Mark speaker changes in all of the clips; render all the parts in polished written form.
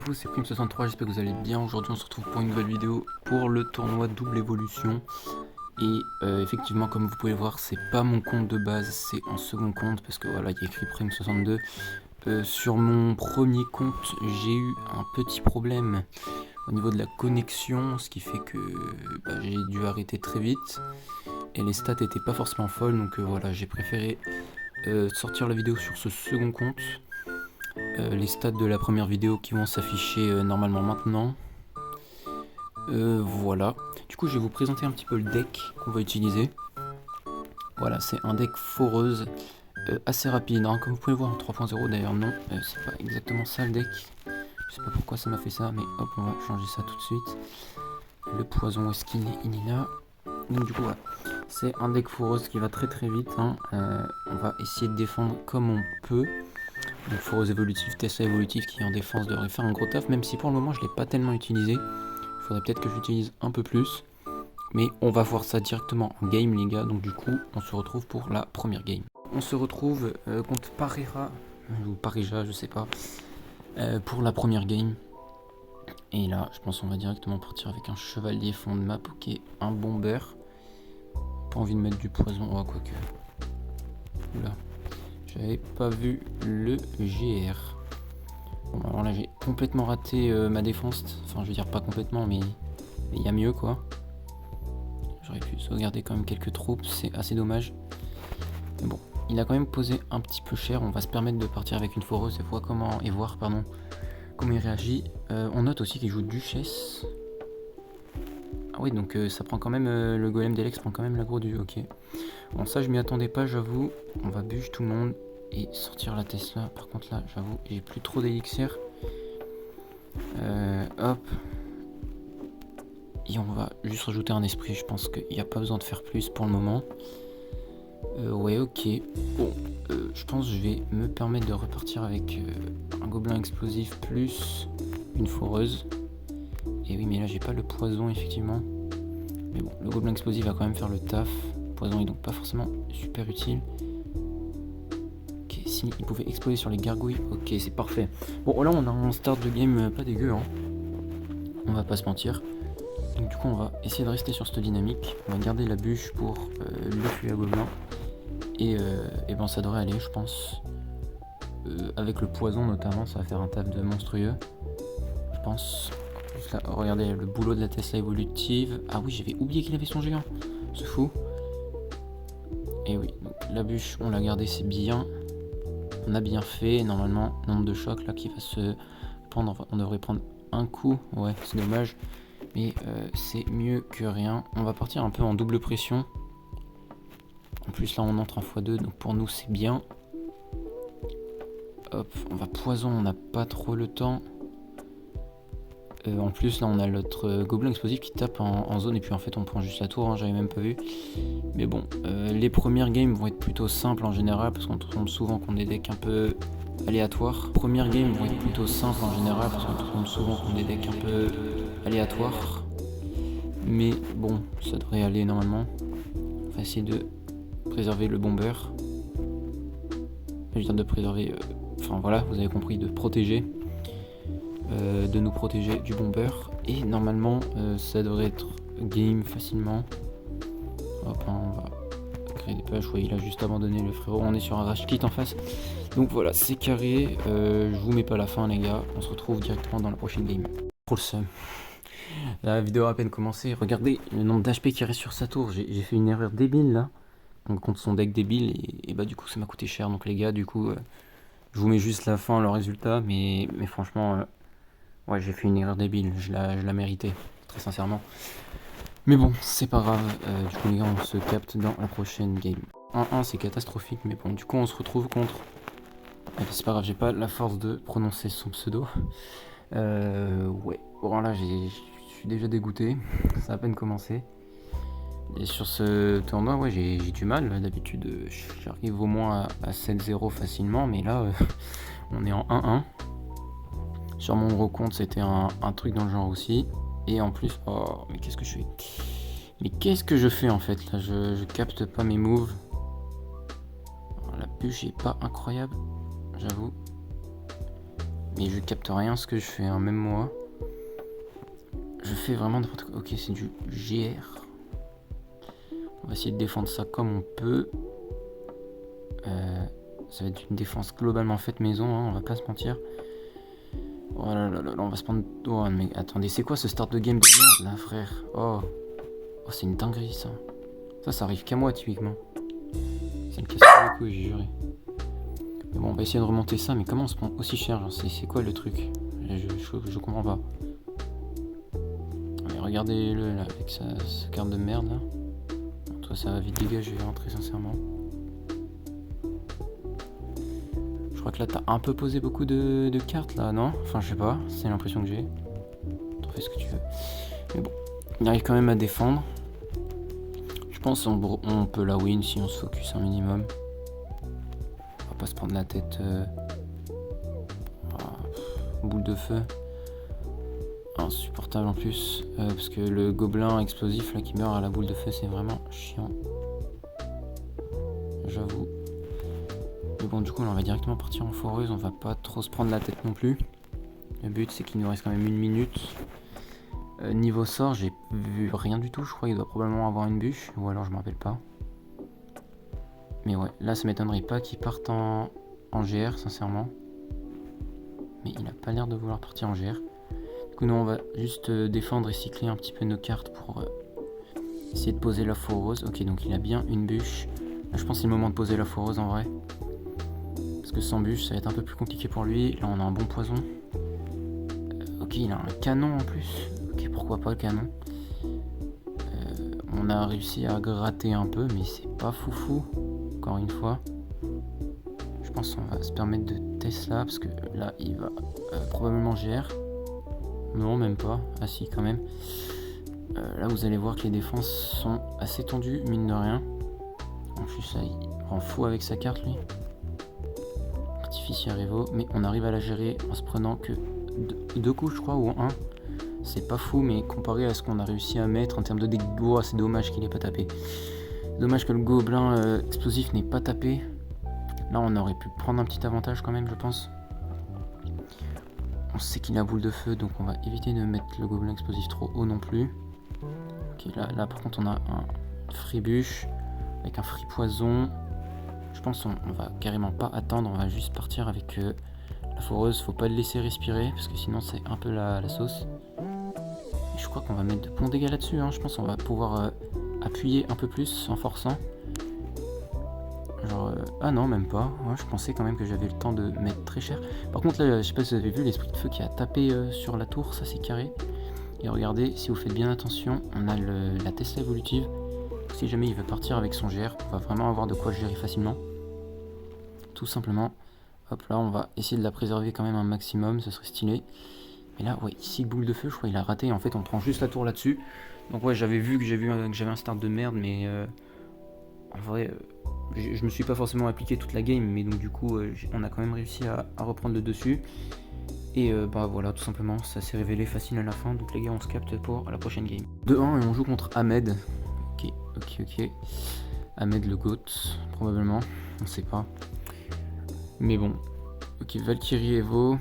Speaker 1: Vous, c'est Prime63, j'espère que vous allez bien. Aujourd'hui on se retrouve pour une nouvelle vidéo pour le tournoi Double Évolution. Et effectivement, comme vous pouvez voir, c'est pas mon compte de base, c'est un second compte parce que voilà, il y a écrit Prime62. Sur mon premier compte, j'ai eu un petit problème au niveau de la connexion, ce qui fait que j'ai dû arrêter très vite. Et les stats étaient pas forcément folles, donc voilà, j'ai préféré sortir la vidéo sur ce second compte. Les stats de la première vidéo qui vont s'afficher normalement maintenant. Voilà. Du coup, je vais vous présenter un petit peu le deck qu'on va utiliser. Voilà, c'est un deck foreuse assez rapide. Hein. Comme vous pouvez voir en 3.0, d'ailleurs, non, c'est pas exactement ça le deck. Je sais pas pourquoi ça m'a fait ça, mais hop, on va changer ça tout de suite. Le poison, où est-ce qu'il est? Il est là. Donc, du coup, voilà. C'est un deck foreuse qui va très très vite. Hein. On va essayer de défendre comme on peut. Donc foreuse évolutive, Tesla évolutive qui en défense devrait faire un gros taf, même si pour le moment je ne l'ai pas tellement utilisé. Il faudrait peut-être que je l'utilise un peu plus. Mais on va voir ça directement en game les gars, donc du coup on se retrouve pour la première game. On se retrouve contre Parera, ou Parija, je sais pas, pour la première game. Et là je pense qu'on va directement partir avec un chevalier fond de map, ok, un bomber. Pas envie de mettre du poison, oh quoique. Oula. J'avais pas vu le GR. Bon, alors là j'ai complètement raté ma défense. Enfin je veux dire pas complètement, mais il y a mieux quoi. J'aurais pu sauvegarder quand même quelques troupes, c'est assez dommage. Mais bon, il a quand même posé un petit peu cher. On va se permettre de partir avec une foreuse et voir comment il réagit. On note aussi qu'il joue Duchesse. Ah oui, donc ça prend quand même le golem d'Elex prend quand même l'aggro du ok. Bon ça je m'y attendais pas, j'avoue. On va bûche tout le monde et sortir la Tesla. Par contre là j'avoue j'ai plus trop d'élixir. Hop. Et on va juste rajouter un esprit, je pense qu'il n'y a pas besoin de faire plus pour le moment. Ouais ok. Bon je pense que je vais me permettre de repartir avec un gobelin explosif plus une foreuse. Et oui mais là j'ai pas le poison effectivement. Mais bon le gobelin explosif va quand même faire le taf. Le poison est donc pas forcément super utile. Ok, si il pouvait exploser sur les gargouilles, ok c'est parfait. Bon là on a un start de game pas dégueu hein. On va pas se mentir. Donc du coup on va essayer de rester sur cette dynamique. On va garder la bûche pour le fusil à gobelin. Et ben ça devrait aller je pense. Avec le poison notamment ça va faire un taf de monstrueux. Je pense. En plus là regardez le boulot de la Tesla évolutive. Ah oui j'avais oublié qu'il avait son géant. C'est fou. Et oui donc la bûche on l'a gardée c'est bien. On a bien fait. Normalement nombre de chocs là qui va se prendre. On devrait prendre un coup. Ouais c'est dommage. Mais c'est mieux que rien. On va partir un peu en double pression. En plus là on entre en x2 donc pour nous c'est bien. Hop, on va poison, on n'a pas trop le temps. En plus là on a notre gobelin explosif qui tape en zone et puis en fait on prend juste la tour, hein, j'avais même pas vu. Mais bon, les premières games vont être plutôt simples en général parce qu'on tombe souvent contre des decks un peu aléatoires. Les premières games vont être plutôt simples en général parce qu'on tombe souvent contre des decks un peu aléatoires. Mais bon, ça devrait aller normalement. On va essayer de préserver le bomber. Je veux dire de préserver... Enfin voilà, vous avez compris, de protéger. De nous protéger du bomber. Et normalement, ça devrait être game facilement. Hop, hein, on va créer des pages. Oui, il a juste abandonné le frérot. On est sur un rage kit en face. Donc voilà, c'est carré. Je vous mets pas la fin les gars. On se retrouve directement dans la prochaine game. Pour le seum. La vidéo a à peine commencé. Regardez le nombre d'HP qui reste sur sa tour. J'ai fait une erreur débile là. Donc contre son deck débile. Et bah du coup ça m'a coûté cher. Donc les gars du coup je vous mets juste la fin, le résultat. Mais franchement ouais j'ai fait une erreur débile. Je la méritais. Très sincèrement. Mais bon c'est pas grave. Du coup les gars on se capte dans la prochaine game. 1-1 c'est catastrophique. Mais bon du coup on se retrouve contre... c'est pas grave j'ai pas la force de prononcer son pseudo. Ouais. Bon là je suis déjà dégoûté, ça a à peine commencé. Et sur ce tournoi, ouais, j'ai du mal. D'habitude, j'arrive au moins à 7-0 facilement, mais là, on est en 1-1. Sur mon gros compte, c'était un truc dans le genre aussi. Et en plus, oh, mais qu'est-ce que je fais? Mais qu'est-ce que je fais en fait là je capte pas mes moves. Alors, la bûche est pas incroyable, j'avoue. Et je capte rien ce que je fais, hein, même moi. Je fais vraiment n'importe quoi. Ok, c'est du GR. On va essayer de défendre ça comme on peut. Ça va être une défense globalement faite maison, hein, on va pas se mentir. Oh là là là, on va se prendre... Oh mais attendez, c'est quoi ce start de game de merde là, frère? Oh, c'est une dinguerie ça. Ça arrive qu'à moi typiquement. Ça me casse les couilles, j'ai juré. Mais bon, on va essayer de remonter ça, mais comment on se prend aussi cher? C'est quoi le truc? Je comprends pas. Mais regardez-le là, avec sa carte de merde là. Toi ça va vite dégager, hein, très sincèrement. Je crois que là t'as un peu posé beaucoup de cartes là, non? Enfin je sais pas, c'est l'impression que j'ai. T'en fais ce que tu veux. Mais bon, il arrive quand même à défendre. Je pense on peut la win si on se focus un minimum. On va pas se prendre la tête. Boule de feu. Insupportable en plus. Parce que le gobelin explosif là qui meurt à la boule de feu, c'est vraiment chiant. J'avoue. Mais bon, du coup, là, on va directement partir en foreuse. On va pas trop se prendre la tête non plus. Le but, c'est qu'il nous reste quand même 1 minute. Niveau sort, j'ai vu rien du tout. Je crois qu'il doit probablement avoir une bûche. Ou alors, je me rappelle pas. Mais ouais, là, ça m'étonnerait pas qu'il parte en GR, sincèrement. Mais il a pas l'air de vouloir partir en GR. Du coup, nous, on va juste défendre et cycler un petit peu nos cartes pour essayer de poser la foreuse. Ok, donc il a bien une bûche. Là, je pense que c'est le moment de poser la foreuse en vrai. Parce que sans bûche, ça va être un peu plus compliqué pour lui. Là, on a un bon poison. Ok, il a un canon en plus. Ok, pourquoi pas le canon. On a réussi à gratter un peu, mais c'est pas foufou. Encore une fois. Je pense qu'on va se permettre de tester là, parce que là, il va probablement GR. Non, même pas. Ah si, quand même. Là, vous allez voir que les défenses sont assez tendues, mine de rien. En plus, là, il rend fou avec sa carte, lui. Artificier Revo, mais on arrive à la gérer en se prenant que deux coups, je crois, ou un. C'est pas fou, mais comparé à ce qu'on a réussi à mettre en termes de dégâts, oh, c'est dommage qu'il ait pas tapé. Dommage que le gobelin explosif n'ait pas tapé. Là, on aurait pu prendre un petit avantage quand même, je pense. On sait qu'il a boule de feu, donc on va éviter de mettre le gobelin explosif trop haut non plus. Ok, là par contre, on a un free bûche avec un free poison. Je pense qu'on va carrément pas attendre, on va juste partir avec la foreuse. Faut pas le laisser respirer, parce que sinon c'est un peu la sauce. Et je crois qu'on va mettre de bons dégâts là-dessus, hein. Je pense qu'on va pouvoir appuyer un peu plus en forçant. Genre, ah non, même pas. Ouais, je pensais quand même que j'avais le temps de mettre très cher. Par contre, là, je sais pas si vous avez vu l'esprit de feu qui a tapé sur la tour, ça c'est carré. Et regardez, si vous faites bien attention, on a la Tesla évolutive. Donc, si jamais il veut partir avec son GR, on va vraiment avoir de quoi gérer facilement. Tout simplement. Hop là, on va essayer de la préserver quand même un maximum, ce serait stylé. Mais là, ouais, ici, boule de feu, je crois qu'il a raté. En fait, on prend juste la tour là-dessus. Donc ouais, j'avais vu que j'avais un start de merde, mais en vrai... je me suis pas forcément appliqué toute la game, mais donc du coup on a quand même réussi à reprendre le dessus. Et bah voilà, tout simplement, ça s'est révélé facile à la fin. Donc les gars, on se capte pour la prochaine game. 2-1 et on joue contre Ahmed. Ok. Ahmed le GOAT, probablement, on sait pas. Mais bon. Ok, Valkyrie Evo.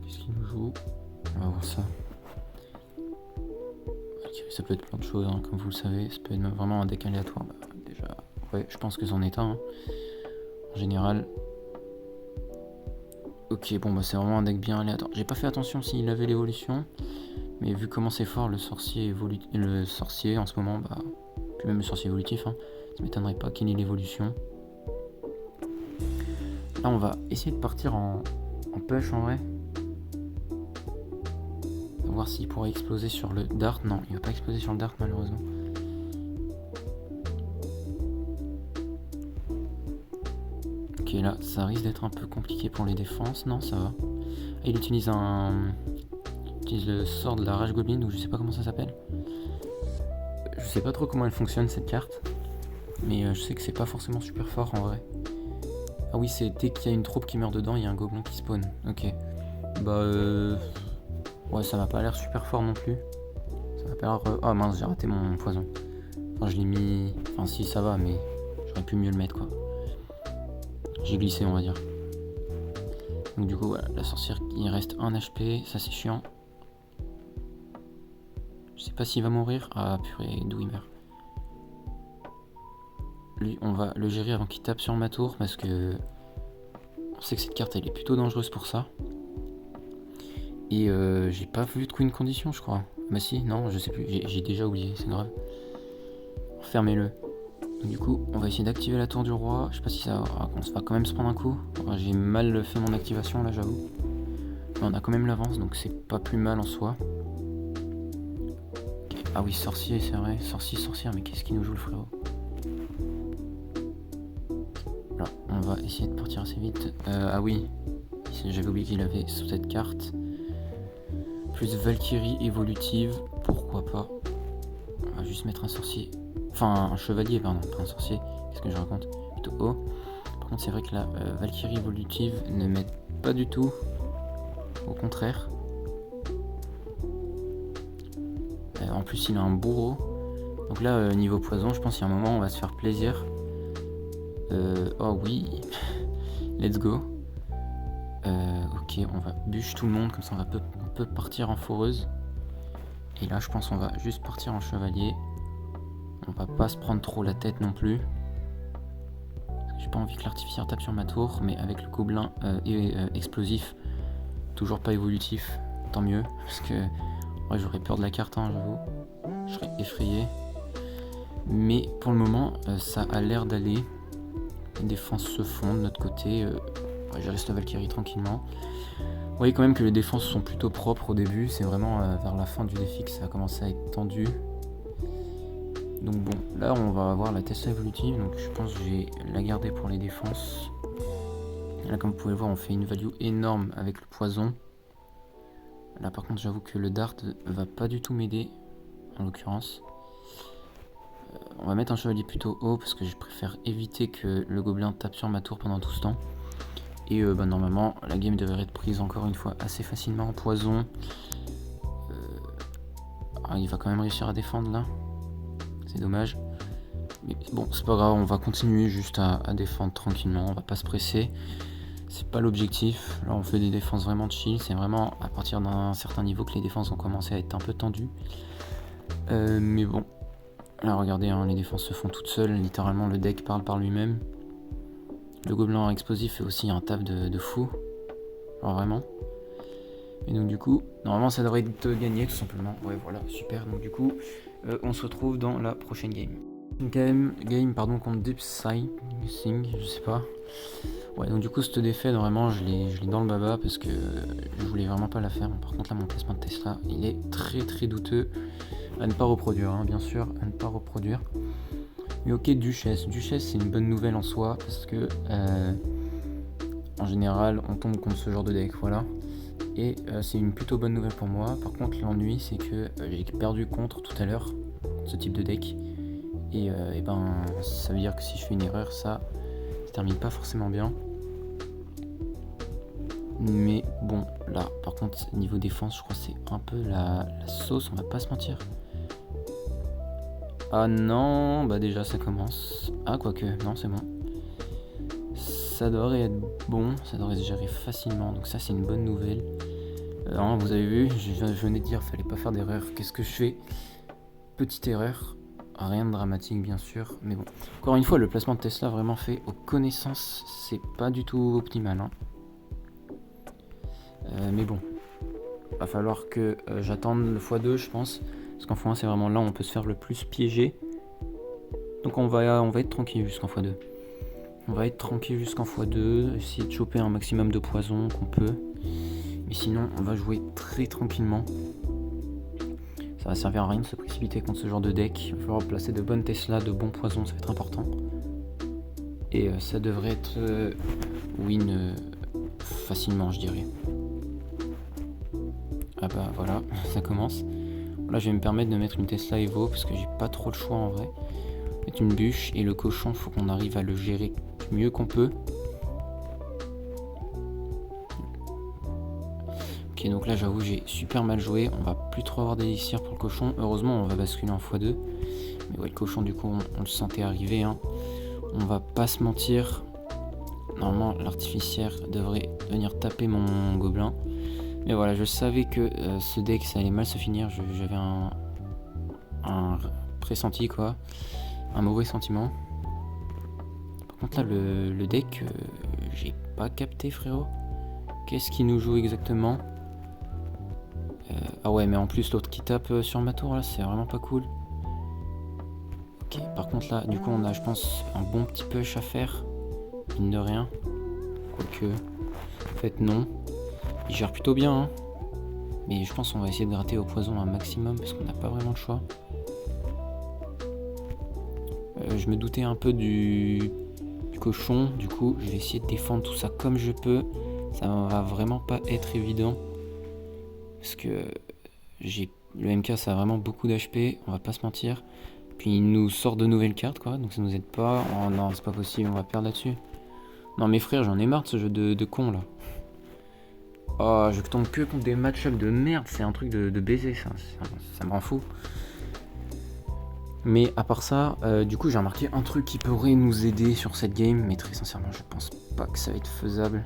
Speaker 1: Qu'est-ce qu'il nous joue? On va voir ça. Valkyrie, ça peut être plein de choses, hein, comme vous le savez. Ça peut être vraiment un deck aléatoire. Bah, déjà, ouais, je pense que c'en est un. Hein. En général. Ok, bon, bah c'est vraiment un deck bien aléatoire. J'ai pas fait attention s'il avait l'évolution. Mais vu comment c'est fort le sorcier en ce moment, bah. Puis même le sorcier évolutif, hein, ça m'étonnerait pas qu'il ait l'évolution. Là, on va essayer de partir en push en vrai. On va voir s'il pourra exploser sur le dart. Non, il va pas exploser sur le dart malheureusement. Ok, là, ça risque d'être un peu compliqué pour les défenses. Non, ça va. Ah, il utilise le sort de la rage goblin, donc je sais pas comment ça s'appelle. Je sais pas trop comment elle fonctionne cette carte. Mais je sais que c'est pas forcément super fort en vrai. Ah oui, c'est dès qu'il y a une troupe qui meurt dedans, il y a un gobelin qui spawn. Ok. Bah ouais, ça m'a pas l'air super fort non plus. Ça m'a pas l'air... Ah mince, j'ai raté mon poison. Enfin, je l'ai mis... Enfin si, ça va, mais j'aurais pu mieux le mettre quoi. J'ai glissé, on va dire. Donc du coup voilà, la sorcière il reste 1 HP, ça c'est chiant. Je sais pas s'il va mourir. Ah purée, d'où il meurt. Lui on va le gérer avant qu'il tape sur ma tour parce que on sait que cette carte elle est plutôt dangereuse pour ça. Et j'ai pas vu de Queen Condition je crois. Bah si, non je sais plus, j'ai déjà oublié, c'est grave. Fermez-le. Du coup, on va essayer d'activer la tour du roi. Je sais pas si ça va quand même se prendre un coup. Enfin, j'ai mal fait mon activation là, j'avoue. Mais on a quand même l'avance, donc c'est pas plus mal en soi. Okay. Ah oui, sorcier, c'est vrai. Sorcière, mais qu'est-ce qu'il nous joue le frérot? Là, on va essayer de partir assez vite. Ah oui, j'avais oublié qu'il avait sur cette carte. Plus Valkyrie évolutive, pourquoi pas. On va juste mettre un sorcier. Enfin, un chevalier, pardon, pas un sorcier. Qu'est-ce que je raconte? Plutôt haut. Par contre, c'est vrai que la Valkyrie évolutive ne m'aide pas du tout. Au contraire. En plus, il a un bourreau. Donc là, niveau poison, je pense qu'il y a un moment où on va se faire plaisir. Oh oui. Let's go. Ok, on va bûche tout le monde. Comme ça, on peut partir en foreuse. Et là, je pense qu'on va juste partir en chevalier. On va pas se prendre trop la tête non plus. J'ai pas envie que l'artificière tape sur ma tour, mais avec le gobelin explosif, toujours pas évolutif, tant mieux. Parce que ouais, j'aurais peur de la carte, hein, j'avoue. Je serais effrayé. Mais pour le moment, ça a l'air d'aller. Les défenses se font de notre côté. Ouais, je reste la Valkyrie tranquillement. Vous voyez quand même que les défenses sont plutôt propres au début. C'est vraiment vers la fin du défi que ça a commencé à être tendu. Donc bon, là on va avoir la Tesla évolutive, donc je pense que je vais la garder pour les défenses. Là comme vous pouvez le voir, on fait une value énorme avec le poison. Là par contre j'avoue que le dart va pas du tout m'aider, en l'occurrence. On va mettre un chevalier plutôt haut parce que je préfère éviter que le gobelin tape sur ma tour pendant tout ce temps. Et normalement la game devrait être prise encore une fois assez facilement en poison. Il va quand même réussir à défendre là. C'est dommage. Mais bon, c'est pas grave, on va continuer juste à défendre tranquillement, on va pas se presser. C'est pas l'objectif. Là, on fait des défenses vraiment chill. C'est vraiment à partir d'un certain niveau que les défenses ont commencé à être un peu tendues. Mais bon. Là, regardez, hein, les défenses se font toutes seules. Littéralement, le deck parle par lui-même. Le gobelin explosif fait aussi un taf de fou. Alors vraiment. Et donc du coup, normalement ça devrait être gagné tout simplement. Ouais voilà, super. Donc du coup, on se retrouve dans la prochaine game. Game contre Deep Sing, je sais pas. Ouais donc du coup cette défaite vraiment je l'ai dans le baba parce que je voulais vraiment pas la faire. Par contre là mon placement de Tesla il est très douteux. À ne pas reproduire hein, bien sûr, à ne pas reproduire. Mais ok, Duchesse c'est une bonne nouvelle en soi parce que en général on tombe contre ce genre de deck, voilà. Et c'est une plutôt bonne nouvelle pour moi. Par contre l'ennui c'est que j'ai perdu contre tout à l'heure ce type de deck. Et ben ça veut dire que si je fais une erreur ça se termine pas forcément bien. Mais bon là par contre niveau défense je crois que c'est un peu la sauce, on va pas se mentir. Ah non, bah déjà ça commence. Ah quoique, non c'est bon. Ça devrait être bon, ça devrait se gérer facilement, donc ça c'est une bonne nouvelle. Vous avez vu, je venais de dire fallait pas faire d'erreur. Qu'est-ce que je fais? Petite erreur, rien de dramatique bien sûr, mais bon. Encore une fois, le placement de Tesla vraiment fait aux connaissances, c'est pas du tout optimal. Hein. Mais bon, va falloir que j'attende le x2 je pense. Parce qu'en x1 c'est vraiment là où on peut se faire le plus piéger. Donc on va être tranquille jusqu'en x2. On va être tranquille jusqu'en x2, essayer de choper un maximum de poison qu'on peut. Mais sinon on va jouer très tranquillement. Ça va servir à rien de se précipiter contre ce genre de deck. Il va falloir placer de bonnes Tesla, de bons poisons, ça va être important. Et ça devrait être win facilement je dirais. Ah bah voilà, ça commence. Là je vais me permettre de mettre une Tesla Evo parce que j'ai pas trop le choix en vrai. Mettre une bûche et le cochon, faut qu'on arrive à le gérer du mieux qu'on peut. Ok donc là j'avoue j'ai super mal joué, on va plus trop avoir d'élixir pour le cochon. Heureusement on va basculer en x2. Mais ouais le cochon du coup on le sentait arriver hein. On va pas se mentir. normalement l'artificière devrait venir taper mon gobelin. Mais voilà, je savais que ce deck ça allait mal se finir, j'avais un pressenti quoi, un mauvais sentiment. Par contre là le deck, j'ai pas capté frérot. Qu'est-ce qui nous joue exactement? Ah ouais mais en plus l'autre qui tape sur ma tour là c'est vraiment pas cool. Ok, par contre là du coup on a je pense un bon petit push à faire, mine de rien. Quoique, en fait non. Il gère plutôt bien hein. Mais je pense qu'on va essayer de gratter au poison un maximum parce qu'on n'a pas vraiment le choix. Je me doutais un peu du cochon, du coup je vais essayer de défendre tout ça comme je peux. Ça va vraiment pas être évident. Parce que le MK ça a vraiment beaucoup d'HP, on va pas se mentir. Puis il nous sort de nouvelles cartes quoi, donc ça nous aide pas. Oh non c'est pas possible, on va perdre là-dessus. Non mes frères j'en ai marre de ce jeu de con là. Oh je tombe que contre des match-up de merde, c'est un truc de baiser ça me rend fou. Mais à part ça, du coup j'ai remarqué un truc qui pourrait nous aider sur cette game, mais très sincèrement je pense pas que ça va être faisable.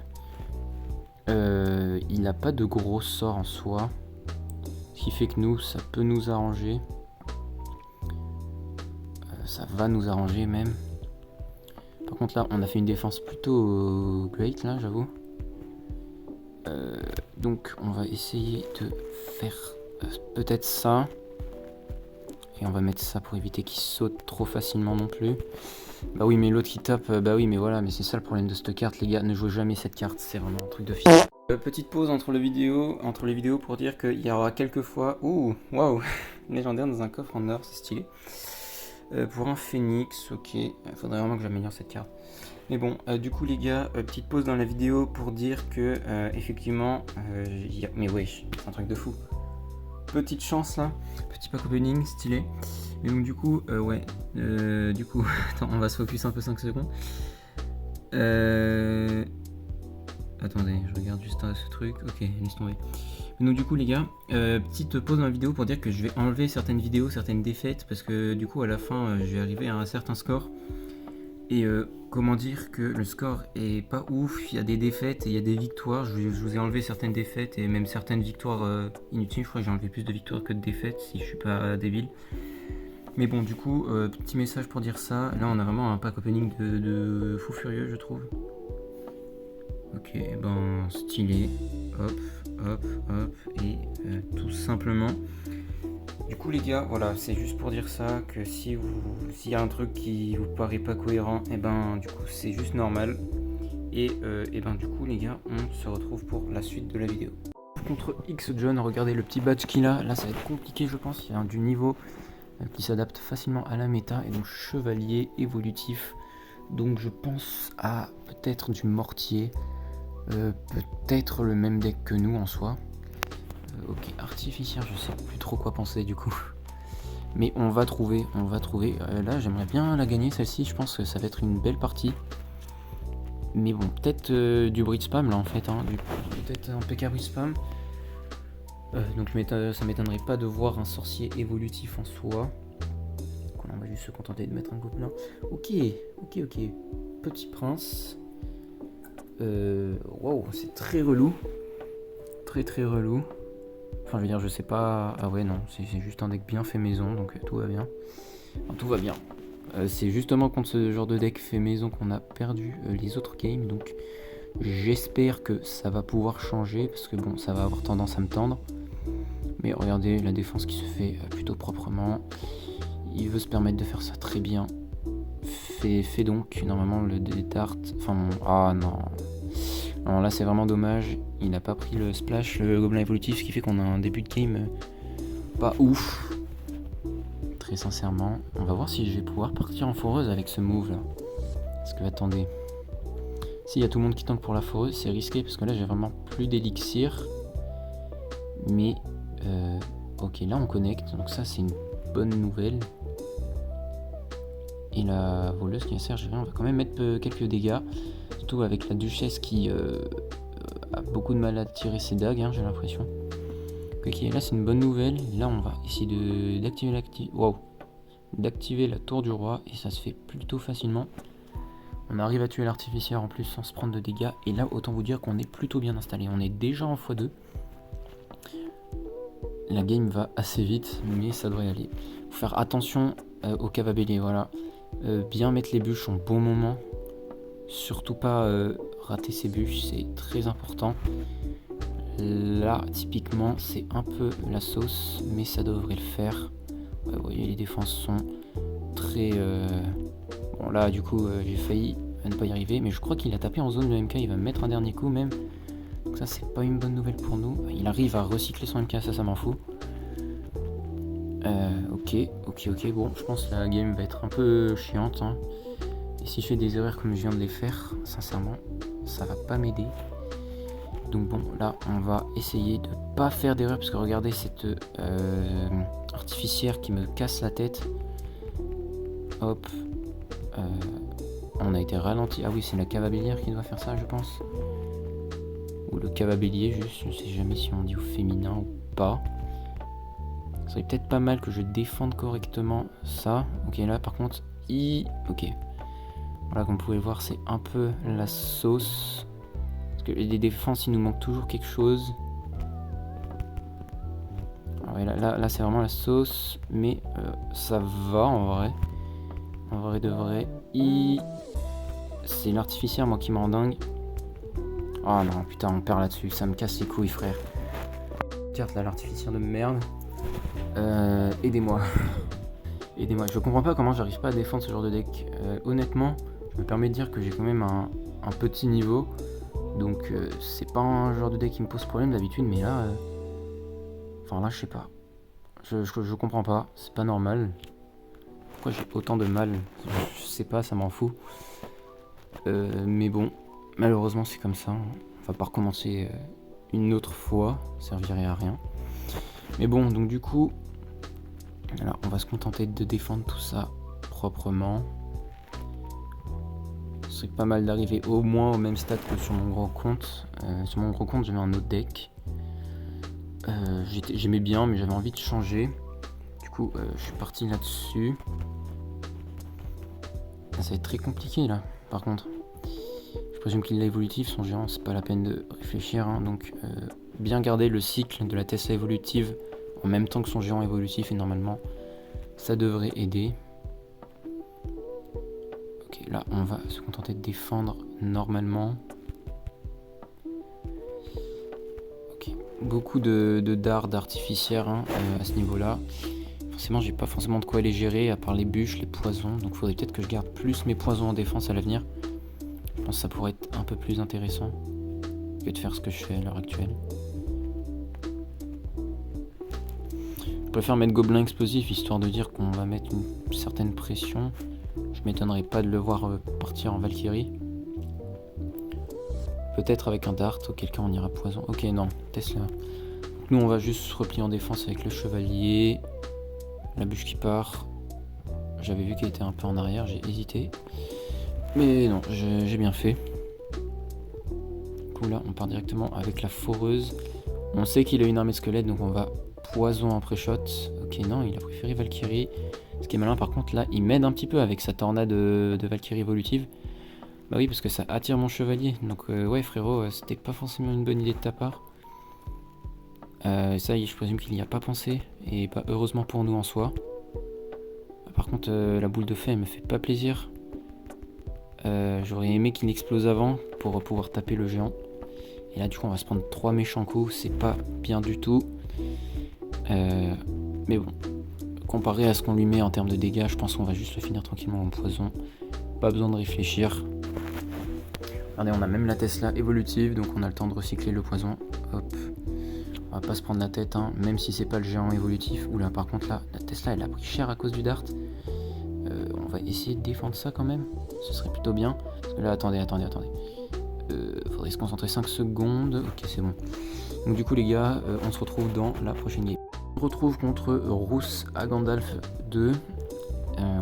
Speaker 1: Il n'a pas de gros sorts en soi, ce qui fait que nous ça peut nous arranger. Ça va nous arranger même. Par contre là on a fait une défense plutôt great là j'avoue. Donc on va essayer de faire peut-être ça. Et on va mettre ça pour éviter qu'il saute trop facilement non plus. Bah oui mais l'autre qui tape, bah oui mais voilà, mais c'est ça le problème de cette carte les gars, ne jouez jamais cette carte, c'est vraiment un truc de fils. Petite pause entre les vidéos pour dire qu'il y aura quelques fois... Ouh, waouh, légendaire dans un coffre en or, c'est stylé. Pour un phénix, ok, il faudrait vraiment que j'améliore cette carte. Mais bon, du coup les gars, petite pause dans la vidéo pour dire que effectivement, mais wesh, c'est un truc de fou. Petite chance là, petit pack opening stylé. Mais donc du coup, ouais, du coup, attends, on va se focus un peu 5 secondes. Attendez, je regarde juste ce truc, ok, laisse tomber. Mais donc du coup les gars, petite pause dans la vidéo pour dire que je vais enlever certaines vidéos, certaines défaites, parce que du coup à la fin, je vais arriver à un certain score. Et comment dire que le score est pas ouf, il y a des défaites et il y a des victoires. Je vous ai enlevé certaines défaites et même certaines victoires inutiles. Je crois que j'ai enlevé plus de victoires que de défaites si je suis pas débile. Mais bon, du coup, petit message pour dire ça. Là, on a vraiment un pack opening de fou furieux, je trouve. Ok, ben stylé. Hop, hop, hop. Et tout simplement. Du coup les gars, voilà, c'est juste pour dire ça, que s'il y a un truc qui vous paraît pas cohérent, et ben du coup c'est juste normal. Et ben du coup les gars, on se retrouve pour la suite de la vidéo. Contre X John, regardez le petit badge qu'il a, là ça va être compliqué je pense, il y a du niveau qui s'adapte facilement à la méta, et donc chevalier évolutif. Donc je pense à peut-être du mortier, peut-être le même deck que nous en soi. Ok, artificière, je sais plus trop quoi penser du coup. Mais on va trouver. Là, j'aimerais bien la gagner celle-ci, je pense que ça va être une belle partie. Mais bon, peut-être du bridge spam là en fait, hein. Peut-être un PK bridge spam. Donc ça m'étonnerait pas de voir un sorcier évolutif en soi. Donc on va juste se contenter de mettre un gobelin. Ok. Petit prince. Wow, c'est très relou. Très relou. Enfin, je veux dire, je sais pas. Ah ouais, non, c'est juste un deck bien fait maison, donc tout va bien. Enfin, tout va bien. C'est justement contre ce genre de deck fait maison qu'on a perdu les autres games, donc j'espère que ça va pouvoir changer, parce que bon, ça va avoir tendance à me tendre. Mais regardez la défense qui se fait plutôt proprement. Il veut se permettre de faire ça très bien. Fait donc, normalement, le dart. Enfin, ah non. Non, là c'est vraiment dommage, il n'a pas pris le splash, le gobelin évolutif, ce qui fait qu'on a un début de game pas ouf. Très sincèrement, on va voir si je vais pouvoir partir en foreuse avec ce move là. Parce que attendez, s'il y a tout le monde qui tank pour la foreuse, c'est risqué parce que là j'ai vraiment plus d'élixir. Mais ok, là on connecte, donc ça c'est une bonne nouvelle. Et la voleuse qui va servir, on va quand même mettre quelques dégâts. Surtout avec la duchesse qui a beaucoup de mal à tirer ses dagues, hein, j'ai l'impression. Ok, là c'est une bonne nouvelle. Là on va essayer d'activer la tour du roi. Et ça se fait plutôt facilement. On arrive à tuer l'artificière en plus sans se prendre de dégâts. Et là, autant vous dire qu'on est plutôt bien installé. On est déjà en x2. La game va assez vite, mais ça devrait aller. Faut faire attention au cave à bélier, voilà. Bien mettre les bûches en bon moment. Surtout pas rater ses bûches, c'est très important. Là, typiquement, c'est un peu la sauce, mais ça devrait le faire. Ouais, vous voyez, les défenses sont très... Bon, là, du coup, j'ai failli ne pas y arriver, mais je crois qu'il a tapé en zone de MK, il va me mettre un dernier coup même. Donc ça, c'est pas une bonne nouvelle pour nous. Il arrive à recycler son MK, ça m'en fout. Ok, bon, je pense que la game va être un peu chiante, hein. Et si je fais des erreurs comme je viens de les faire, sincèrement, ça va pas m'aider. Donc bon, là, on va essayer de pas faire d'erreur, parce que regardez cette artificière qui me casse la tête. Hop. On a été ralenti. Ah oui, c'est la cave à bélière qui doit faire ça, je pense. Ou le cave à bélier, juste. Je ne sais jamais si on dit au féminin ou pas. Ça serait peut-être pas mal que je défende correctement ça. Ok, là, par contre, ok. Voilà, comme vous pouvez voir, c'est un peu la sauce. Parce que les défenses, il nous manque toujours quelque chose. Alors, ouais, là c'est vraiment la sauce. Mais ça va, en vrai. En vrai de vrai. C'est l'artificière, moi, qui m'en dingue. Oh non, putain, on perd là-dessus. Ça me casse les couilles, frère. Carte là, l'artificière de merde. Aidez-moi. Aidez-moi. Je comprends pas comment j'arrive pas à défendre ce genre de deck. Honnêtement, je me permets de dire que j'ai quand même un petit niveau. Donc, c'est pas un genre de deck qui me pose problème d'habitude. Mais là... Enfin, là, je sais pas. Je comprends pas. C'est pas normal. Pourquoi j'ai autant de mal? Je sais pas, ça m'en fout. Mais bon, malheureusement, c'est comme ça. On va pas recommencer une autre fois. Ça servirait à rien. Mais bon, donc du coup... Alors, on va se contenter de défendre tout ça proprement. Ce serait pas mal d'arriver au moins au même stade que sur mon gros compte. Sur mon gros compte, j'avais un autre deck. J'aimais bien, mais j'avais envie de changer. Du coup, je suis parti là-dessus. Ça va être très compliqué là, par contre. Je présume qu'il a évolutif, son géant, c'est pas la peine de réfléchir. Hein. Donc, bien garder le cycle de la Tesla évolutive en même temps que son géant évolutif, et normalement, ça devrait aider. Ok, là, on va se contenter de défendre normalement. Ok, beaucoup de dards d'artificières hein, à ce niveau-là. Forcément, j'ai pas forcément de quoi les gérer, à part les bûches, les poisons. Donc, il faudrait peut-être que je garde plus mes poisons en défense à l'avenir. Je pense que ça pourrait être un peu plus intéressant que de faire ce que je fais à l'heure actuelle. Je préfère mettre gobelin explosif histoire de dire qu'on va mettre une certaine pression. Je m'étonnerais pas de le voir partir en Valkyrie. Peut-être avec un dart, auquel cas on ira poison. Ok, non, Tesla. Donc nous on va juste se replier en défense avec le chevalier. La bûche qui part. J'avais vu qu'elle était un peu en arrière, j'ai hésité. Mais non, j'ai bien fait. Du coup là on part directement avec la foreuse. On sait qu'il a une armée de squelettes, donc on va poison en pré-shot. Ok, non, il a préféré Valkyrie. Ce qui est malin, par contre, là, il m'aide un petit peu avec sa tornade de Valkyrie évolutive. Bah oui, parce que ça attire mon chevalier. Donc, ouais, frérot, c'était pas forcément une bonne idée de ta part. Ça, je présume qu'il n'y a pas pensé. Et pas heureusement pour nous en soi. Par contre, la boule de feu, elle me fait pas plaisir. J'aurais aimé qu'il explose avant pour pouvoir taper le géant. Et là, du coup, on va se prendre 3 méchants coups. C'est pas bien du tout. Mais bon, comparé à ce qu'on lui met en termes de dégâts, je pense qu'on va juste le finir tranquillement en poison. Pas besoin de réfléchir. Regardez, on a même la Tesla évolutive, donc on a le temps de recycler le poison. Hop. On va pas se prendre la tête, hein, même si c'est pas le géant évolutif. Oula, par contre là, la Tesla elle a pris cher à cause du dart. On va essayer de défendre ça quand même. Ce serait plutôt bien. Parce que là, attendez. Faudrait se concentrer 5 secondes. Ok, c'est bon. Donc du coup les gars, on se retrouve dans la prochaine game. On se retrouve contre Rousse à Gandalf 2.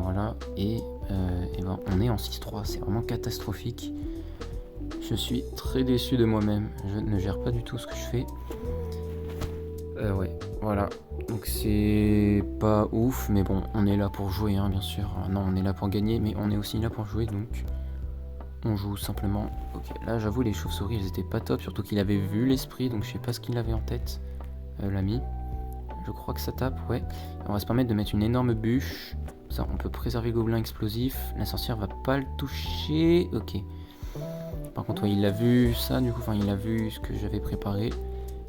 Speaker 1: Voilà, et ben, on est en 6-3, c'est vraiment catastrophique. Je suis très déçu de moi-même, je ne gère pas du tout ce que je fais. Ouais, voilà, donc c'est pas ouf, mais bon, on est là pour jouer, hein, bien sûr. Non, on est là pour gagner, mais on est aussi là pour jouer, donc On joue simplement. Ok, là j'avoue les chauves-souris elles étaient pas top, surtout qu'il avait vu l'esprit, donc je sais pas ce qu'il avait en tête, l'ami. Je crois que ça tape, ouais. On va se permettre de mettre une énorme bûche. Ça, on peut préserver le gobelin explosif. La sorcière va pas le toucher. Ok. Par contre, ouais, il a vu ça, du coup, enfin, il a vu ce que j'avais préparé.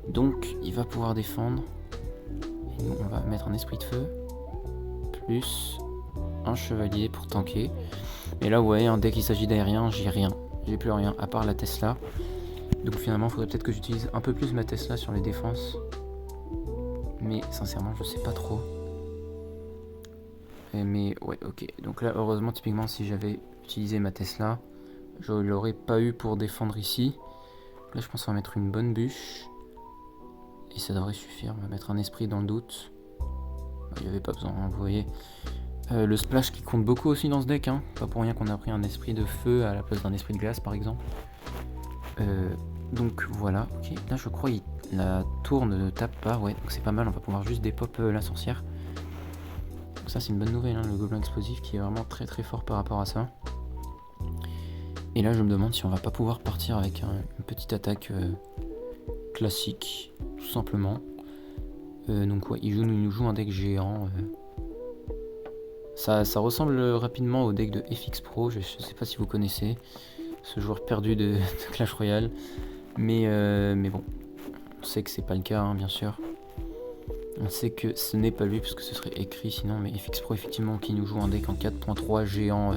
Speaker 1: Donc, il va pouvoir défendre. Et nous, on va mettre un esprit de feu. Plus un chevalier pour tanker. Et là, ouais, dès qu'il s'agit d'aérien, j'ai rien. J'ai plus rien, à part la Tesla. Donc, finalement, il faudrait peut-être que j'utilise un peu plus ma Tesla sur les défenses. Mais sincèrement, je sais pas trop. Mais ouais, ok. Donc là, heureusement, typiquement, si j'avais utilisé ma Tesla, je l'aurais pas eu pour défendre ici. Là, je pense qu'on va mettre une bonne bûche. Et ça devrait suffire. On va mettre un esprit dans le doute. Il n'y avait pas besoin, hein, vous voyez. Le splash qui compte beaucoup aussi dans ce deck. Hein. Pas pour rien qu'on a pris un esprit de feu à la place d'un esprit de glace, par exemple. Donc voilà. Ok. Là, je crois que la tour ne tape pas. Ouais, donc c'est pas mal. On va pouvoir juste dépop la sorcière. Donc ça, c'est une bonne nouvelle. Hein, le gobelin explosif qui est vraiment très très fort par rapport à ça. Et là, je me demande si on va pas pouvoir partir avec une petite attaque classique, tout simplement. Donc ouais, il nous joue un deck géant. Ça ressemble rapidement au deck de FX Pro. Je sais pas si vous connaissez ce joueur perdu de Clash Royale. Mais bon, on sait que c'est pas le cas, hein, bien sûr. On sait que ce n'est pas lui, parce que ce serait écrit sinon. Mais FX Pro, effectivement, qui nous joue un deck en 4.3 géant.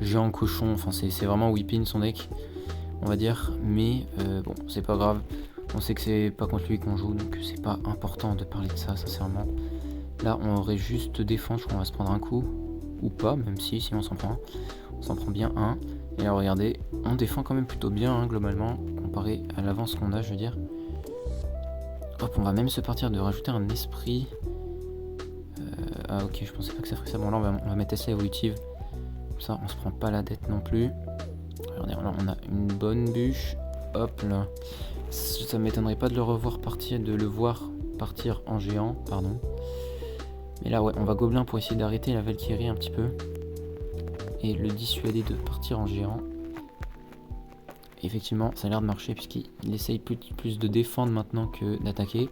Speaker 1: Géant cochon, enfin c'est vraiment whipping son deck, on va dire, mais bon, c'est pas grave, on sait que c'est pas contre lui qu'on joue, donc c'est pas important de parler de ça, sincèrement. Là, on aurait juste défendre, je crois qu'on va se prendre un coup, ou pas, même si on s'en prend un, on s'en prend bien un, et là, regardez, on défend quand même plutôt bien, hein, globalement, comparé à l'avance qu'on a, je veux dire. Hop, on va même se partir de rajouter un esprit. Ah ok, je pensais pas que ça ferait ça, bon là, on va mettre Tesla évolutive. Ça, on se prend pas la dette non plus. Regardez, là, on a une bonne bûche. Hop là. Ça m'étonnerait pas de le revoir partir, de le voir partir en géant, pardon. Mais là, ouais, on va gobelin pour essayer d'arrêter la Valkyrie un petit peu. Et le dissuader de partir en géant. Effectivement, ça a l'air de marcher puisqu'il essaye plus de défendre maintenant que d'attaquer.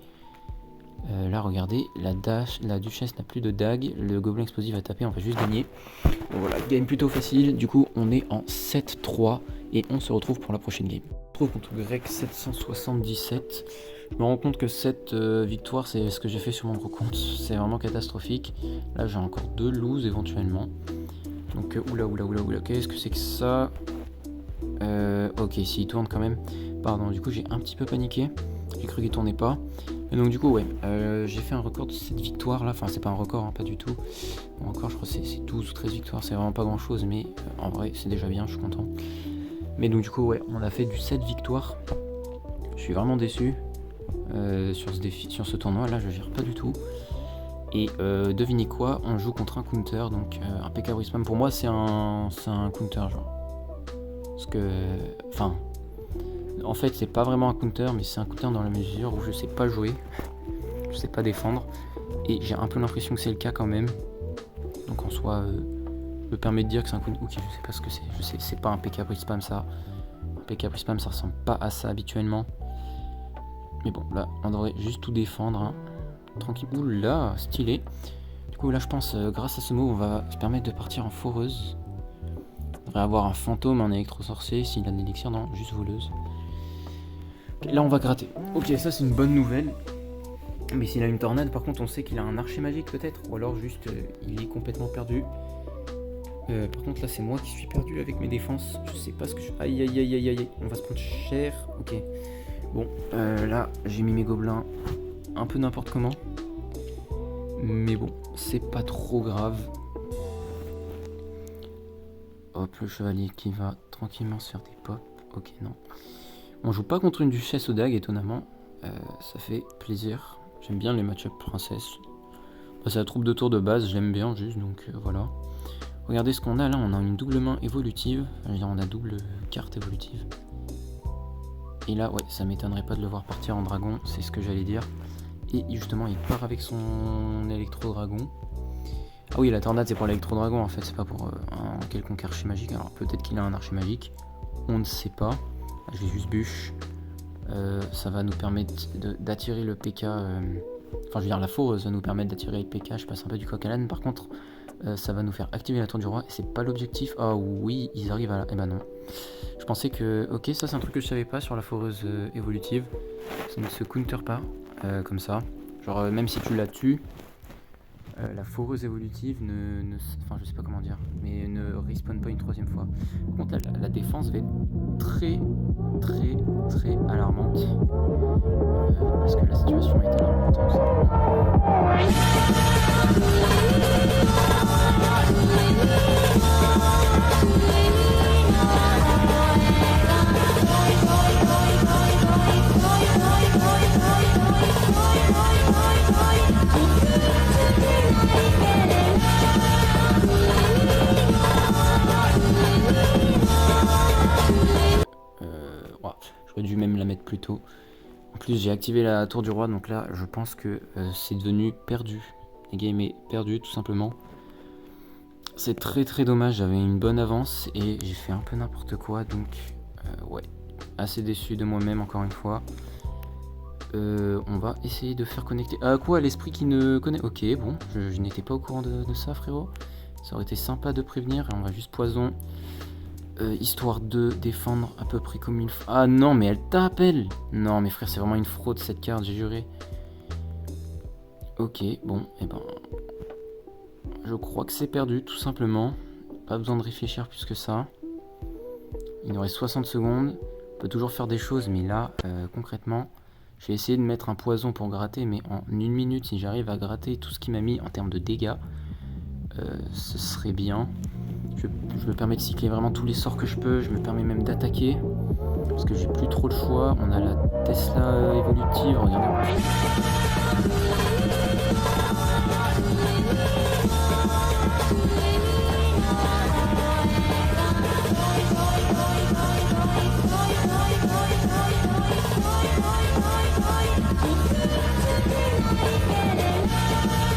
Speaker 1: Là, regardez, la duchesse n'a plus de dague. Le gobelin explosif va taper, on va juste gagner. Bon, voilà, game plutôt facile. Du coup, on est en 7-3 et on se retrouve pour la prochaine game. On se retrouve contre Grec 777. Je me rends compte que cette victoire, c'est ce que j'ai fait sur mon gros compte. C'est vraiment catastrophique. Là, j'ai encore 2 loses éventuellement. Donc, oula, qu'est-ce que c'est que ça? Ok, s'il tourne quand même. Pardon, du coup, j'ai un petit peu paniqué. J'ai cru qu'il tournait pas. Et donc du coup ouais, j'ai fait un record de cette victoire là, enfin c'est pas un record, hein, pas du tout. Bon, encore je crois que c'est 12 ou 13 victoires, c'est vraiment pas grand chose, mais en vrai c'est déjà bien, je suis content. Mais donc du coup ouais, on a fait du 7 victoires. Je suis vraiment déçu sur ce défi, sur ce tournoi là, je gère pas du tout. Et devinez quoi, on joue contre un counter, donc un PK Brisbane, pour moi c'est un counter genre. Parce que, enfin... En fait, c'est pas vraiment un counter, mais c'est un counter dans la mesure où je sais pas jouer, je sais pas défendre, et j'ai un peu l'impression que c'est le cas quand même. Donc en soi, me permet de dire que c'est un counter. Ok, je sais pas ce que c'est. Je sais, c'est pas un PK Spam ça. Un PK Spam ça ressemble pas à ça habituellement. Mais bon, là, on devrait juste tout défendre. Hein. Tranquille. Oula, stylé. Du coup, là, je pense, grâce à ce move, on va se permettre de partir en foreuse. On devrait avoir un fantôme, un électro-sorcier, s'il a de l'élixir, non, juste voleuse. Là on va gratter. Ok, ça c'est une bonne nouvelle. Mais s'il a une tornade, par contre on sait qu'il a un archer magique peut-être. Ou alors juste il est complètement perdu. Par contre là c'est moi qui suis perdu avec mes défenses. Je sais pas ce que je... Aïe. On va se prendre cher. Ok. Bon, là j'ai mis mes gobelins un peu n'importe comment. Mais bon, c'est pas trop grave. Hop, le chevalier qui va tranquillement se faire des pops. Ok, non. On joue pas contre une duchesse aux dagues, étonnamment. Ça fait plaisir. J'aime bien les match-up princesse. C'est la troupe de tour de base, j'aime bien juste, donc voilà. Regardez ce qu'on a là, on a une double main évolutive. On a double carte évolutive. Et là, ouais, ça m'étonnerait pas de le voir partir en dragon, c'est ce que j'allais dire. Et justement, il part avec son électro-dragon. Ah oui, la tornade c'est pour l'électro-dragon en fait, c'est pas pour un quelconque archer magique. Alors peut-être qu'il a un archer magique, on ne sait pas. J'ai juste bûche. Ça va nous permettre d'attirer le PK. Enfin, je veux dire, la foreuse va nous permettre d'attirer le PK. Je passe un peu du coq à l'âne. Par contre, ça va nous faire activer la tour du roi. Et c'est pas l'objectif. Ah oui, ils arrivent à. Eh ben non. Je pensais que. Ok, ça c'est un truc que je savais pas sur la foreuse évolutive. Ça ne se counter pas comme ça. Genre, même si tu la tues. La foreuse évolutive enfin je sais pas comment dire, mais ne respawn pas une troisième fois. Par contre la défense va être très alarmante parce que la situation est alarmante tout J'aurais dû même la mettre plus tôt. En plus j'ai activé la tour du roi, donc là je pense que c'est devenu perdu. La game est perdue tout simplement. C'est très dommage, j'avais une bonne avance et j'ai fait un peu n'importe quoi, donc ouais, assez déçu de moi-même encore une fois. On va essayer de faire connecter... Ah quoi, l'esprit qui ne connaît... Ok, bon, je n'étais pas au courant de ça frérot. Ça aurait été sympa de prévenir et on va juste poison. Histoire de défendre à peu près comme une... Ah non, mais elle t'appelle. Non, mais frère, c'est vraiment une fraude cette carte, j'ai juré. Ok, bon, et ben... Je crois que c'est perdu, tout simplement. Pas besoin de réfléchir plus que ça. Il nous reste 60 secondes. On peut toujours faire des choses, mais là, concrètement... Je vais essayer de mettre un poison pour gratter, mais en une minute, si j'arrive à gratter tout ce qu'il m'a mis en termes de dégâts, ce serait bien. Je me permets de cycler vraiment tous les sorts que je peux. Je me permets même d'attaquer. Parce que j'ai plus trop le choix. On a la Tesla évolutive. Regardez.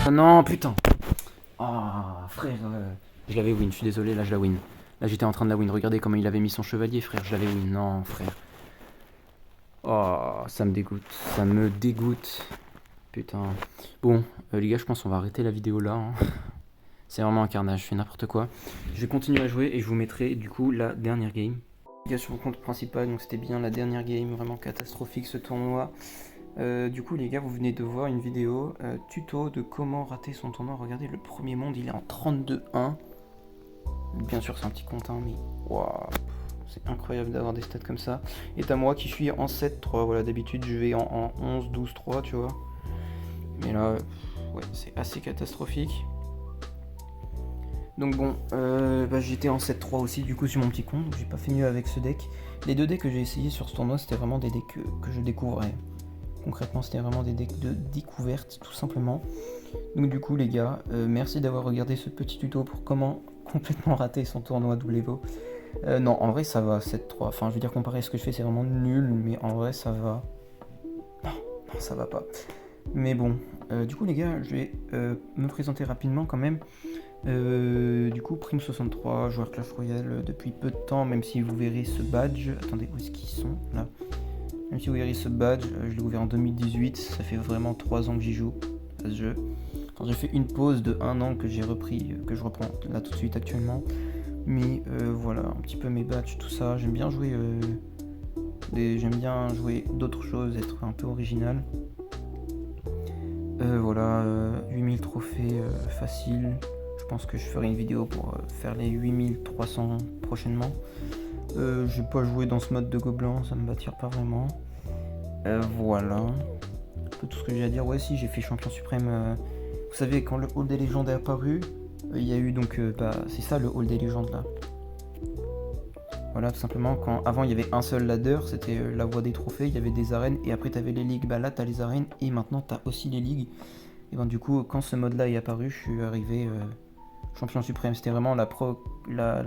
Speaker 1: Oh non, putain. Ah, frère. Je l'avais win, je suis désolé, là je la win. Là j'étais en train de la win. Regardez comment il avait mis son chevalier, frère. Je l'avais win. Non, frère. Oh, ça me dégoûte. Ça me dégoûte. Putain. Bon, les gars, je pense qu'on va arrêter la vidéo là. Hein. C'est vraiment un carnage, je fais n'importe quoi. Je vais continuer à jouer et je vous mettrai du coup la dernière game. Les gars, sur mon compte principal, donc c'était bien la dernière game, vraiment catastrophique ce tournoi. Du coup les gars, vous venez de voir une vidéo tuto de comment rater son tournoi. Regardez, le premier monde il est en 32-1. Bien sûr c'est un petit compte, hein, mais waouh, c'est incroyable d'avoir des stats comme ça. Et à moi qui suis en 7-3, voilà, d'habitude je vais en 11-12-3, tu vois. Mais là, ouais, c'est assez catastrophique. Donc bon, j'étais en 7-3 aussi du coup sur mon petit compte, donc j'ai pas fait mieux avec ce deck. Les deux decks que j'ai essayé sur ce tournoi, c'était vraiment des decks que je découvrais. Concrètement, c'était vraiment des decks de découverte, tout simplement. Donc du coup, les gars, merci d'avoir regardé ce petit tuto pour comment complètement rater son tournoi double Evo. Non, en vrai, ça va, 7-3. Enfin, je veux dire, comparé à ce que je fais, c'est vraiment nul, mais en vrai, ça va. Non, ça va pas. Mais bon, du coup, les gars, je vais me présenter rapidement quand même. Du coup, Prime63, joueur Clash Royale depuis peu de temps, même si vous verrez ce badge. Attendez, où est-ce qu'ils sont là? Même si vous verrez ce badge, je l'ai ouvert en 2018, ça fait vraiment 3 ans que j'y joue à ce jeu. Quand j'ai fait une pause de 1 an que j'ai repris, que je reprends là tout de suite actuellement. Mais voilà, un petit peu mes badges, tout ça. J'aime bien jouer d'autres choses, être un peu original. Voilà, 8000 trophées facile. Je pense que je ferai une vidéo pour faire les 8300 prochainement. J'ai pas joué dans ce mode de gobelin, ça me m'attire pas vraiment. Voilà. Un peu tout ce que j'ai à dire. Ouais, si, j'ai fait champion suprême. Vous savez, quand le hall des légendes est apparu, il y a eu donc. C'est ça le hall des légendes là. Voilà, tout simplement. Avant il y avait un seul ladder, c'était la voie des trophées, il y avait des arènes, et après t'avais les ligues. Bah là t'as les arènes, et maintenant t'as aussi les ligues. Et ben du coup, quand ce mode là est apparu, je suis arrivé. Champion suprême, c'était vraiment la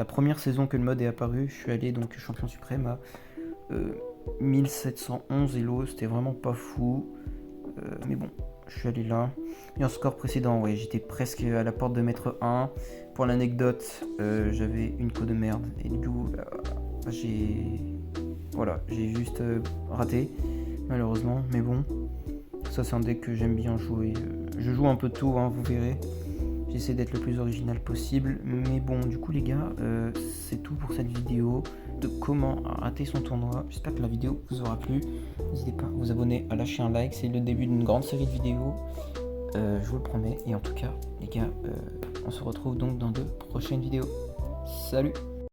Speaker 1: première saison que le mode est apparu. Je suis allé donc champion suprême à 1711 elo, c'était vraiment pas fou. Mais bon, je suis allé là. Et en score précédent, ouais, j'étais presque à la porte de mettre 1. Pour l'anecdote, j'avais une co de merde. Et du coup, j'ai juste raté, malheureusement. Mais bon, ça c'est un deck que j'aime bien jouer. Je joue un peu de tout, hein, vous verrez. J'essaie d'être le plus original possible. Mais bon, du coup les gars, c'est tout pour cette vidéo de comment rater son tournoi. J'espère que la vidéo vous aura plu. N'hésitez pas à vous abonner, à lâcher un like. C'est le début d'une grande série de vidéos. Je vous le promets. Et en tout cas, les gars, on se retrouve donc dans de prochaines vidéos. Salut!